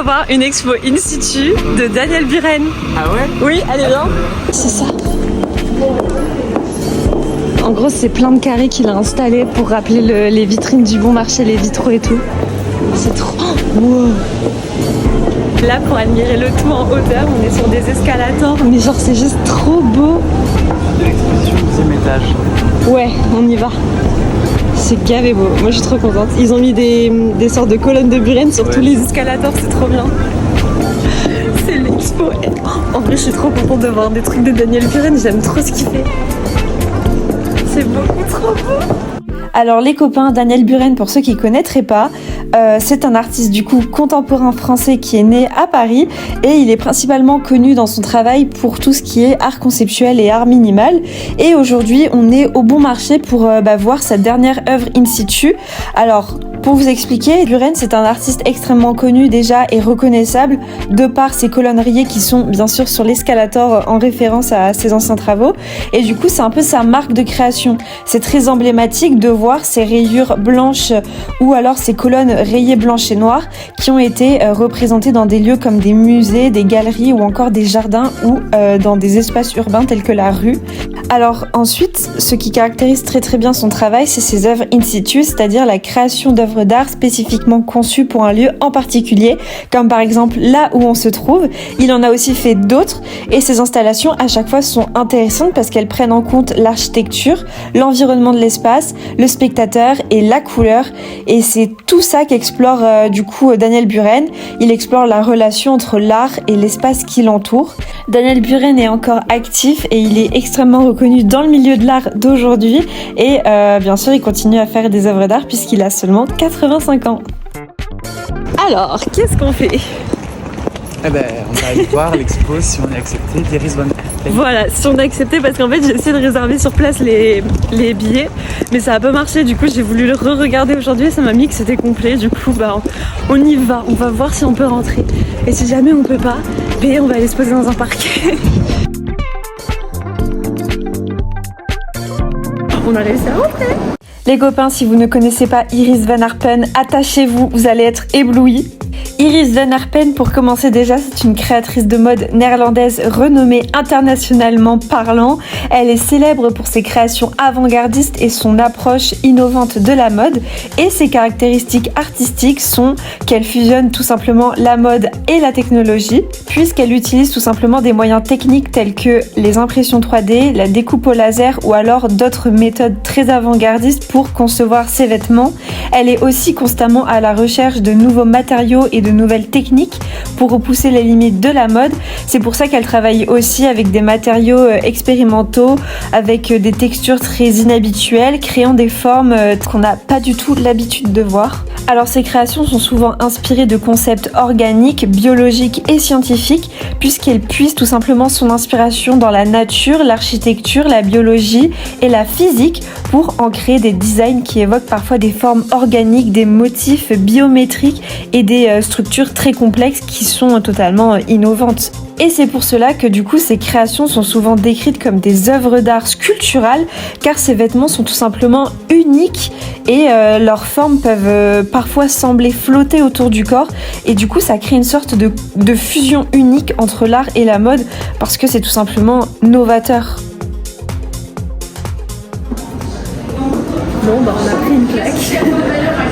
va voir une expo in situ de Daniel Buren. Ah ouais? Oui, allez viens. C'est ça. En gros, c'est plein de carrés qu'il a installés pour rappeler les vitrines du bon marché, les vitraux et tout. C'est trop... Wow. Là, pour admirer le tout en hauteur, on est sur des escalators, mais genre c'est juste trop beau. De l'exposition au 2e étage. Ouais, on y va. C'est gavé beau. Moi, je suis trop contente. Ils ont mis des sortes de colonnes de Buren sur tous les escalators, c'est trop bien. C'est l'expo. En vrai, je suis trop contente de voir des trucs de Daniel Buren. J'aime trop ce qu'il fait. C'est beaucoup trop beau. Alors les copains, Daniel Buren, pour ceux qui ne connaîtraient pas, c'est un artiste du coup contemporain français qui est né à Paris et il est principalement connu dans son travail pour tout ce qui est art conceptuel et art minimal. Et aujourd'hui, on est au bon marché pour voir sa dernière œuvre in situ. Alors, pour vous expliquer, Buren, c'est un artiste extrêmement connu déjà et reconnaissable de par ses colonnes rayées qui sont bien sûr sur l'escalator en référence à ses anciens travaux. Et du coup, c'est un peu sa marque de création. C'est très emblématique de voir ces rayures blanches ou alors ces colonnes rayées blanches et noires qui ont été représentées dans des lieux comme des musées, des galeries ou encore des jardins ou dans des espaces urbains tels que la rue. Alors ensuite, ce qui caractérise très très bien son travail, c'est ses œuvres in situ, c'est-à-dire la création d'œuvres d'art spécifiquement conçues pour un lieu en particulier, comme par exemple là où on se trouve. Il en a aussi fait d'autres et ces installations à chaque fois sont intéressantes parce qu'elles prennent en compte l'architecture, l'environnement de l'espace, le spectateur et la couleur, et c'est tout ça qu'explore du coup Daniel Buren. Il explore la relation entre l'art et l'espace qui l'entoure. Daniel Buren est encore actif et il est extrêmement reconnu dans le milieu de l'art d'aujourd'hui et bien sûr il continue à faire des œuvres d'art puisqu'il a seulement 85 ans. Alors, qu'est-ce qu'on fait ? Eh ben, on va aller voir l'expo si on est accepté d'Iris Van Herpen. Voilà, si on est accepté, parce qu'en fait j'ai essayé de réserver sur place les billets, mais ça a pas marché, du coup j'ai voulu le re-regarder aujourd'hui et ça m'a mis que c'était complet, du coup on y va, on va voir si on peut rentrer. Et si jamais on peut pas, on va aller se poser dans un parc. On a réussi à rentrer. Les copains, si vous ne connaissez pas Iris Van Herpen, attachez-vous, vous allez être éblouis. Iris Van Herpen, pour commencer déjà, c'est une créatrice de mode néerlandaise renommée internationalement parlant. Elle est célèbre pour ses créations avant-gardistes et son approche innovante de la mode. Et ses caractéristiques artistiques sont qu'elle fusionne tout simplement la mode et la technologie, puisqu'elle utilise tout simplement des moyens techniques tels que les impressions 3D, la découpe au laser ou alors d'autres méthodes très avant-gardistes pour concevoir ses vêtements. Elle est aussi constamment à la recherche de nouveaux matériaux et de nouvelles techniques pour repousser les limites de la mode. C'est pour ça qu'elle travaille aussi avec des matériaux expérimentaux, avec des textures très inhabituelles, créant des formes qu'on n'a pas du tout l'habitude de voir. Alors ses créations sont souvent inspirées de concepts organiques, biologiques et scientifiques, puisqu'elle puise tout simplement son inspiration dans la nature, l'architecture, la biologie et la physique pour en créer des designs qui évoquent parfois des formes organiques, des motifs biométriques et des structures très complexes qui sont totalement innovantes. Et c'est pour cela que du coup ces créations sont souvent décrites comme des œuvres d'art sculpturales, car ces vêtements sont tout simplement uniques et leurs formes peuvent parfois sembler flotter autour du corps, et du coup ça crée une sorte de fusion unique entre l'art et la mode parce que c'est tout simplement novateur. Bon on a pris une claque.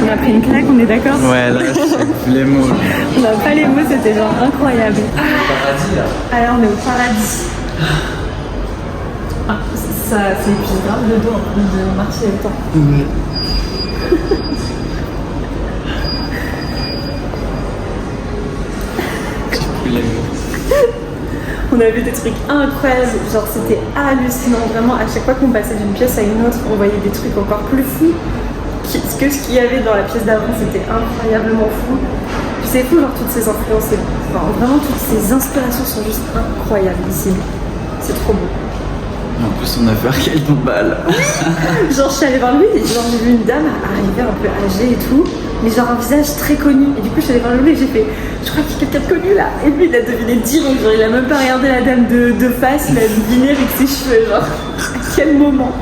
On a pris une claque, on est d'accord ? Ouais, là, c'est les mots. On n'a pas les mots, c'était genre incroyable. Paradis, là. Alors on est au paradis. Ah, ça épuise grave le dos de marcher autant. Ouais. J'ai plus les mots. On a vu des trucs incroyables, genre c'était hallucinant, vraiment à chaque fois qu'on passait d'une pièce à une autre, on voyait des trucs encore plus fous que ce qu'il y avait dans la pièce d'avant, c'était incroyablement fou. Puis c'est fou, genre toutes ces influences, vraiment toutes ces inspirations sont juste incroyables ici. C'est trop beau. En plus on a fait Ariel Dombal. Genre je suis allée voir lui et genre j'ai vu une dame arriver un peu âgée et tout, mais genre un visage très connu. Et du coup je suis allée voir lui et j'ai fait, je crois qu'il y a quelqu'un de connu là. Et lui il a deviné direct, genre il a même pas regardé la dame de face, il a deviné avec ses cheveux, genre à quel moment.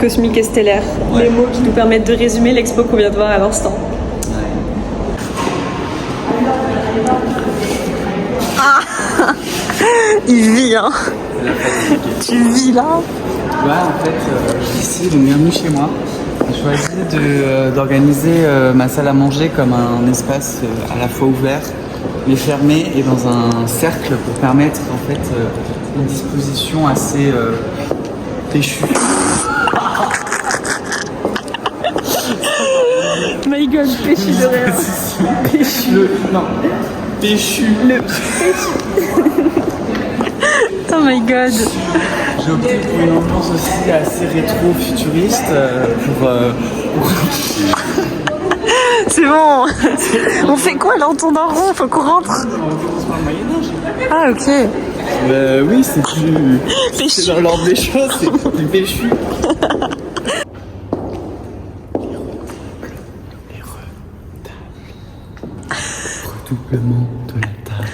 Cosmique et stellaire, ouais. Les mots qui nous permettent de résumer l'expo qu'on vient de voir à l'instant. Ouais. Il vit, hein. La fatigue. Tu vis là. Ouais, en fait, ici, donc bienvenue chez moi. J'ai choisi d'organiser ma salle à manger comme un espace à la fois ouvert, mais fermé et dans un cercle pour permettre en fait une disposition assez péchue. My god, péchu de rien. Péchu. Non, péchu. Oh my god. J'ai opté pour une ambiance aussi assez rétro-futuriste pour C'est bon. On fait quoi là? On tourne en rond, faut qu'on rentre. Ah ok. oui, c'est plus... Péchu. C'est dans l'ordre des choses, c'est du péchu. Redoublement de la table.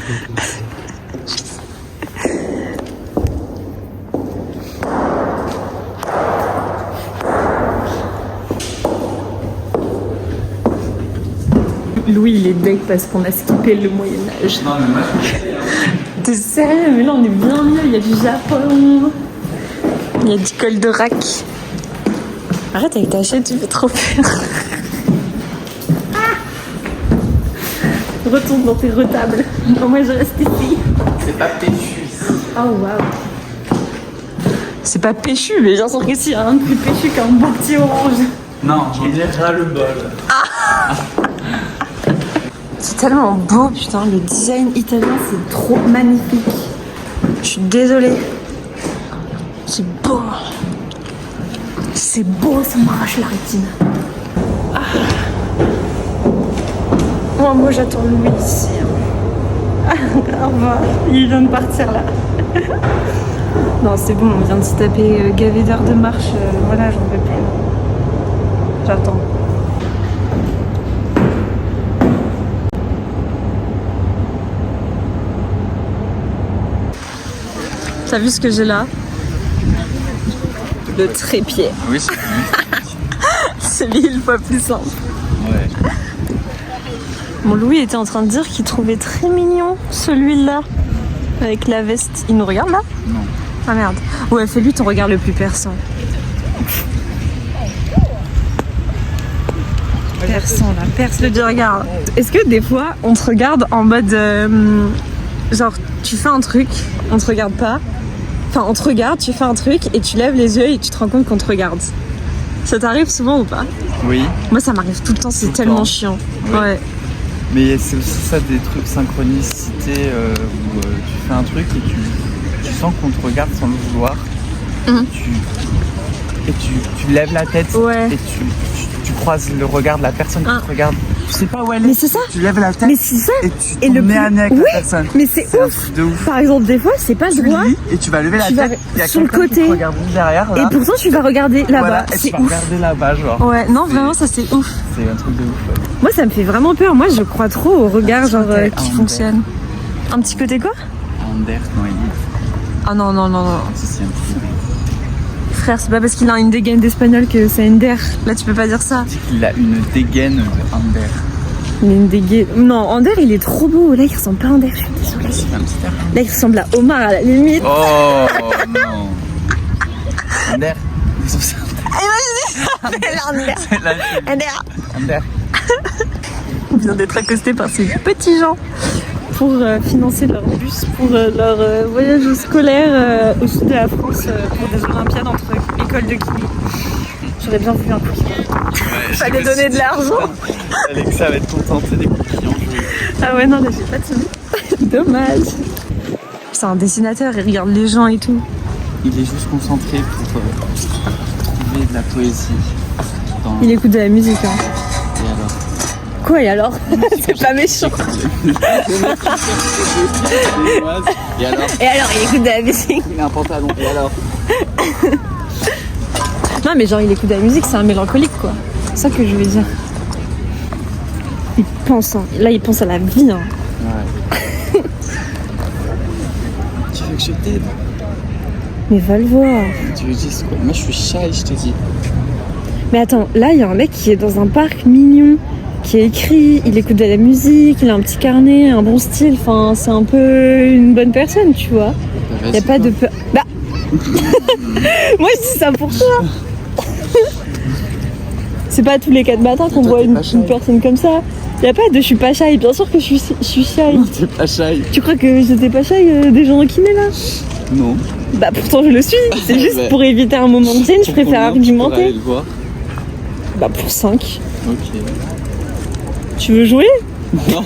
Louis il est deck parce qu'on a skippé le Moyen-Âge. Non, mais moi, T'es sérieux? Mais là on est bien mieux, il y a du Japon. Il y a du col de rack. Arrête avec ta chaîne, tu fais trop peur. Retourne dans tes retables. Non, moi je reste ici. c'est pas péchu. Oh waouh. C'est pas péchu, mais j'en sens qu'ici il y a un plus péchu qu'un bon petit orange. Non, on dirait ras le bol. C'est tellement beau, putain, le design italien c'est trop magnifique. Je suis désolée. C'est beau. C'est beau, ça m'arrache la rétine. Moi j'attends Louis ici. Au revoir, il vient de partir là. Non, c'est bon, on vient de se taper gavé d'heures de marche. Voilà, j'en peux plus. J'attends. T'as vu ce que j'ai là? Le trépied. Oui, c'est C'est 1000 fois plus simple. Ouais. Mon Louis était en train de dire qu'il trouvait très mignon celui-là avec la veste. Il nous regarde là? Non. Ah merde. Ouais, fais-lui ton regard le plus perçant. Perçant là, perce-le du regard. Est-ce que des fois on te regarde en mode genre tu fais un truc, on te regarde pas. Enfin on te regarde, tu fais un truc et tu lèves les yeux et tu te rends compte qu'on te regarde. Ça t'arrive souvent ou pas? Oui. Moi ça m'arrive tout le temps, c'est Tout le tellement temps. chiant. Oui. Ouais. Mais c'est aussi ça des trucs synchronicité où tu fais un truc et tu sens qu'on te regarde sans le vouloir. Mhm. Tu lèves la tête Ouais. et tu croises le regard de la personne qui te regarde. Tu sais pas où elle est. Mais c'est ça. Tu lèves la tête Mais c'est ça. et tu Et tombes le nez plus- à nez avec Oui, la personne. mais c'est un ouf. truc de ouf. Par exemple, des fois, c'est pas Tu droit. lis et tu vas lever la Tu vas tête. Il y a sur le quelqu'un qui côté. te regarde derrière là. Et pourtant, tu vas regarder là-bas. Voilà, et tu C'est vas ouf. regarder là-bas genre. Ouais, non, C'est- vraiment, ça c'est ouf. C'est un truc de ouf. Ouais. Moi, ça me fait vraiment peur. Moi, je crois trop au regard genre côté qui Under. fonctionne. Un petit côté quoi? Ander, non, Ah non, non, non, non. c'est un petit peu. Frère, c'est pas parce qu'il a une dégaine d'espagnol que c'est Ender. Là, tu peux pas dire ça. Il dit qu'il a une dégaine de Ander. Il a une dégaine. Non, Ender, il est trop beau. Là, il ressemble pas à Ender. Je suis désolée. C'est un petit air. Là, il ressemble à Omar à la limite. Oh non. Ander. C'est Ender. la Ender. Ander. On vient d'être accosté par ces petits gens pour financer leur bus pour leur voyage scolaire au sud de la France pour des Olympiades entre écoles de kiné. J'aurais bien voulu un coup. Fallait donner de l'argent. Alexa va être contente, c'est des clients. Ah ouais, non, là j'ai pas de sous. Dommage. C'est un dessinateur, il regarde les gens et tout. Il est juste concentré pour trouver de la poésie. Dans... Il écoute de la musique. Hein. Et alors Quoi et alors? C'est pas méchant. Et alors Et alors, il écoute de la musique. Il a un pantalon. Et alors Non, mais genre, il écoute de la musique, c'est un mélancolique quoi. C'est ça que je veux dire. Il pense, hein. Là, il pense à la vie. Hein. Ouais. Tu veux que je t'aide? Mais va le voir. Tu veux dire quoi? Moi je suis shy, je te dis. Mais attends, là, il y a un mec qui est dans un parc mignon. qui écrit, il écoute de la musique, il a un petit carnet, un bon style. Enfin, c'est un peu une bonne personne, tu vois. Il n'y a pas de peur. Bah moi, je dis ça pour toi. C'est pas tous les 4 matins qu'on voit une personne comme ça. Y a pas de je suis pas shy, bien sûr que je suis shy. Non, t'es pas shy. Tu crois que j'étais pas shy des gens qui là? Non. Bah pourtant je le suis, c'est juste Ouais. pour éviter un moment de gêne, je préfère argumenter. Le voir. Bah pour 5. Ok. Tu veux jouer? Non.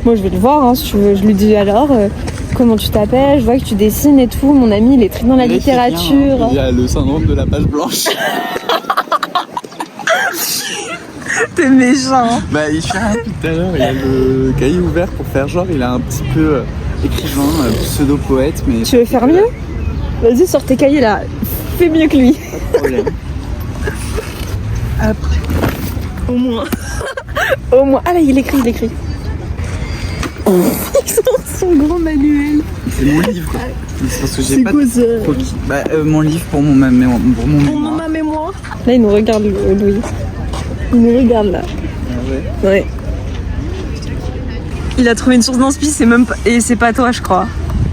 Moi je vais le voir hein, si tu veux, je lui dis alors comment tu t'appelles, je vois que tu dessines et tout, mon ami il est très dans la littérature. Rien, hein. Il a le syndrome de la page blanche. T'es méchant. Bah il fait rien depuis tout à l'heure, il a le cahier ouvert pour faire genre, il a un petit peu écrivain, pseudo-poète, mais... Tu veux faire mieux? Vas-y sors tes cahiers là, fais mieux que lui. Pas de problème. Hop. Au moins. Au moins. Ah là il écrit. Son grand manuel. C'est mon livre. C'est parce que j'ai pas quoi, ça de croquis. Bah mon livre pour mon mémoire. Maman mémoire. Là il nous regarde Louis. Il nous regarde là. Ah ouais. Ouais. Il a trouvé une source d'inspi, c'est même pas... Et c'est pas toi je crois.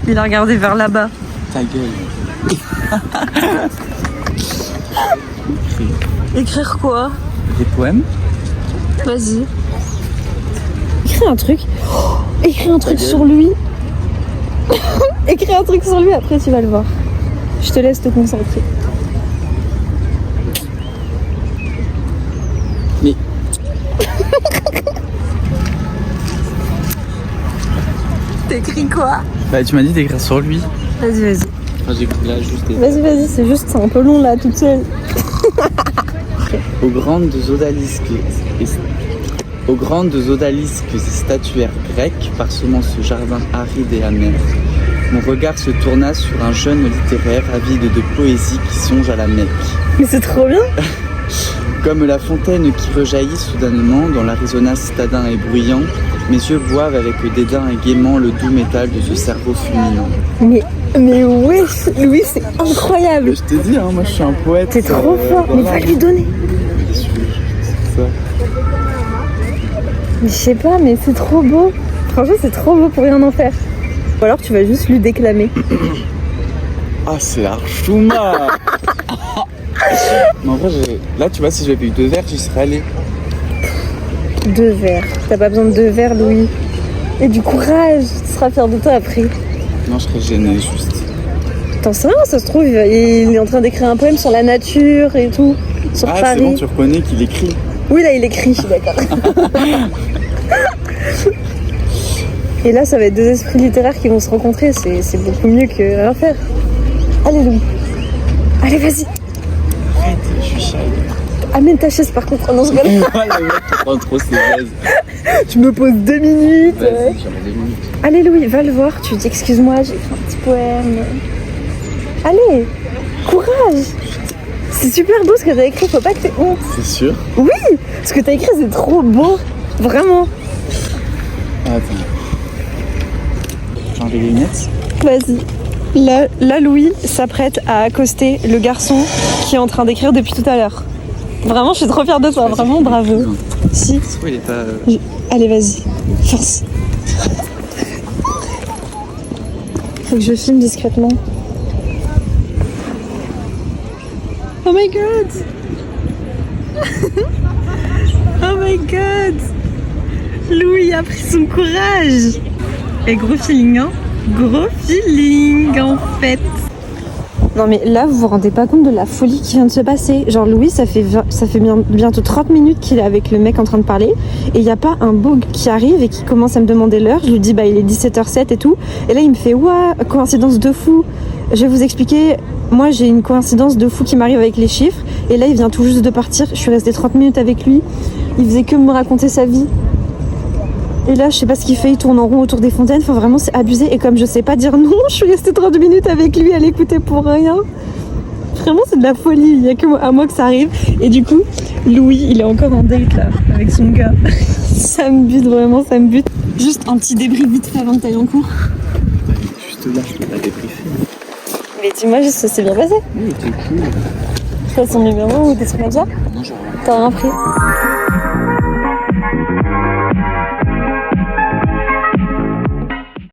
Il a regardé vers là-bas. Ta gueule. Écrire quoi? Des poèmes. Vas-y. Écris un truc. Oh, écris un truc sur lui. Écris un truc sur lui, après tu vas le voir. Je te laisse te concentrer. Mais... T'écris quoi? Bah tu m'as dit d'écrire sur lui. Vas-y. Enfin, j'écris là juste des... Vas-y, c'est juste, c'est un peu long là, toute seule. Aux grandes odalisques et statuaires grecques parsemant ce jardin aride et amer, mon regard se tourna sur un jeune littéraire avide de poésie qui songe à la Mecque. Mais c'est trop bien. Comme la fontaine qui rejaillit soudainement dans l'Arizona citadin et bruyant, mes yeux boivent avec dédain et gaiement le doux métal de ce cerveau fulminant. Mais wesh, Louis, c'est incroyable. Je t'ai dit, hein, moi je suis un poète. T'es trop fort, mais va lui donner. Bien sûr, c'est ça. Mais je sais pas, mais c'est trop beau. Franchement, c'est trop beau pour rien en faire. Ou alors tu vas juste lui déclamer. Ah, c'est Archouma. Mais en vrai, là, tu vois, si j'avais eu 2 verres, j'y serais allé. 2 verres. T'as pas besoin de 2 verres, Louis. Et du courage. Tu seras fier de toi après. Non, je serais gênée, juste. T'en sais rien, ça se trouve, il est en train d'écrire un poème sur la nature et tout. Sur Ah, Paris. c'est bon, tu reconnais qu'il écrit. Oui, là, il écrit, je suis d'accord. Et là, ça va être 2 esprits littéraires qui vont se rencontrer. C'est beaucoup mieux que rien faire. Allez, Louis. Allez, vas-y. Arrête, je suis shy. Amène ta chaise, par contre. Non, je rigole. Ah, le mec qui prend trop ses baises. Tu me poses 2 minutes. Vas-y, j'en ai 2 minutes. Allez, Louis, va le voir. Tu dis, excuse-moi, j'ai écrit un petit poème. Allez, courage. C'est super beau ce que t'as écrit. Faut pas que t'aies honte. C'est sûr? Oui, ce que t'as écrit, c'est trop beau. Vraiment. Ah, attends. J'ai enlevé les lunettes. Vas-y. Là, Louis s'apprête à accoster le garçon qui est en train d'écrire depuis tout à l'heure. Vraiment, je suis trop fière de toi. Vraiment, bravo. Si. Pourquoi il est pas... Allez, vas-y. Force. Faut que je filme discrètement. Oh my god. Oh my god. Louis a pris son courage. Et gros feeling, hein. Gros feeling, en fait. Non mais là, vous vous rendez pas compte de la folie qui vient de se passer. Genre Louis, ça fait bientôt 30 minutes qu'il est avec le mec en train de parler. Et il n'y a pas un bug qui arrive et qui commence à me demander l'heure. Je lui dis, bah il est 17h07 et tout. Et là, il me fait, ouah, coïncidence de fou. Je vais vous expliquer. Moi, j'ai une coïncidence de fou qui m'arrive avec les chiffres. Et là, il vient tout juste de partir. Je suis restée 30 minutes avec lui. Il faisait que me raconter sa vie. Et là, je sais pas ce qu'il fait, il tourne en rond autour des fontaines. Enfin, vraiment, c'est abusé. Et comme je sais pas dire non, je suis restée 30 minutes avec lui à l'écouter pour rien. Vraiment, c'est de la folie. Il y a que à moi que ça arrive. Et du coup, Louis, il est encore en date là, avec son gars. Ça me bute, vraiment, ça me bute. Juste un petit débrief vite fait avant que t'ailles en cours. Juste là, je peux pas débriefer. Mais dis-moi juste, ça s'est bien passé. Oui, c'était cool. T'as son numéro ou des trucs comme ça? Non, j'ai rien. T'as rien pris?